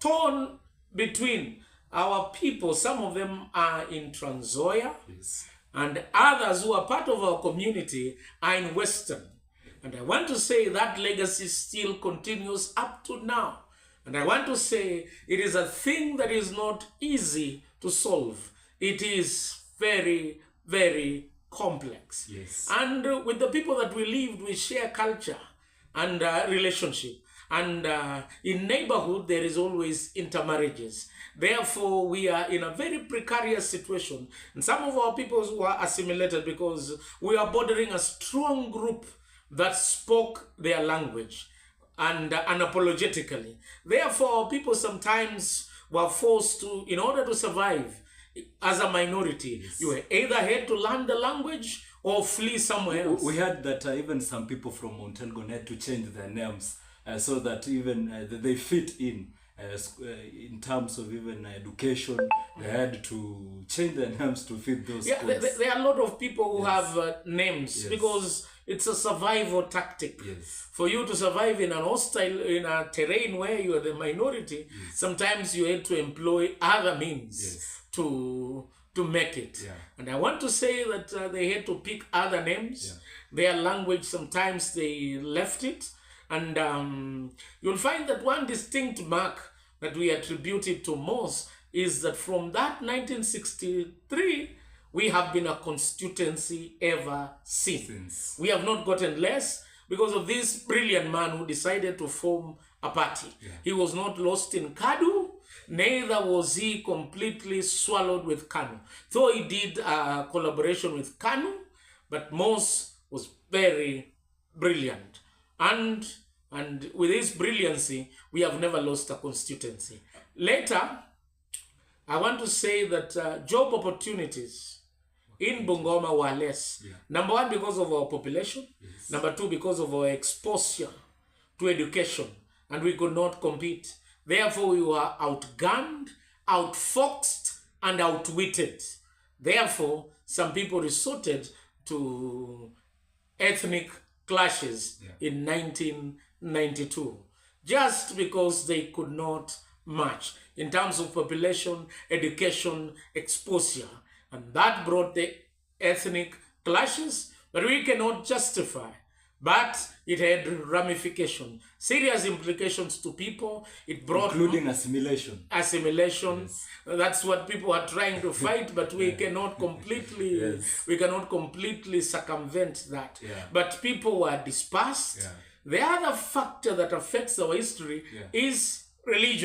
torn between our people. Some of them are in Trans Nzoia, Yes. and others who are part of our community are in Western. And I want to say that legacy still continues up to now. And I want to say it is a thing that is not easy to solve. It is very, very complex. Yes. And with the people that we lived, we share culture and relationship. And in neighborhood, there is always intermarriages. Therefore, we are in a very precarious situation. And some of our people were assimilated because we are bordering a strong group that spoke their language and unapologetically. Therefore, people sometimes were forced to, in order to survive as a minority, Yes. you either had to learn the language or flee somewhere else. We heard that even some people from Mount Elgon had to change their names so that even they fit in terms of even education. They had to change their names to fit those Yeah, schools. there are a lot of people who Yes. have names Yes. because it's a survival tactic. Yes. For you to survive in an hostile, in a terrain where you are the minority, sometimes you had to employ other means Yes. to make it. Yeah. And I want to say that they had to pick other names. Their language, sometimes they left it. And you'll find that one distinct mark that we attribute it to most is that from that 1963, we have been a constituency ever since. We have not gotten less because of this brilliant man who decided to form a party. He was not lost in Kadu, neither was he completely swallowed with KANU. Though he did a collaboration with KANU, but Mos was very brilliant. And with his brilliancy, we have never lost a constituency. Later, I want to say that job opportunities in Bungoma were less. Number one, because of our population. Number two, because of our exposure to education. And we could not compete. Therefore, we were outgunned, outfoxed, and outwitted. Therefore, some people resorted to ethnic clashes in 1992 just because they could not match in terms of population, education, exposure. And that brought the ethnic clashes, but we cannot justify. But it had ramifications, serious implications to people. It brought including assimilation. Yes. That's what people are trying to fight, but we cannot completely we cannot completely circumvent that. But people were dispersed. The other factor that affects our history is religion.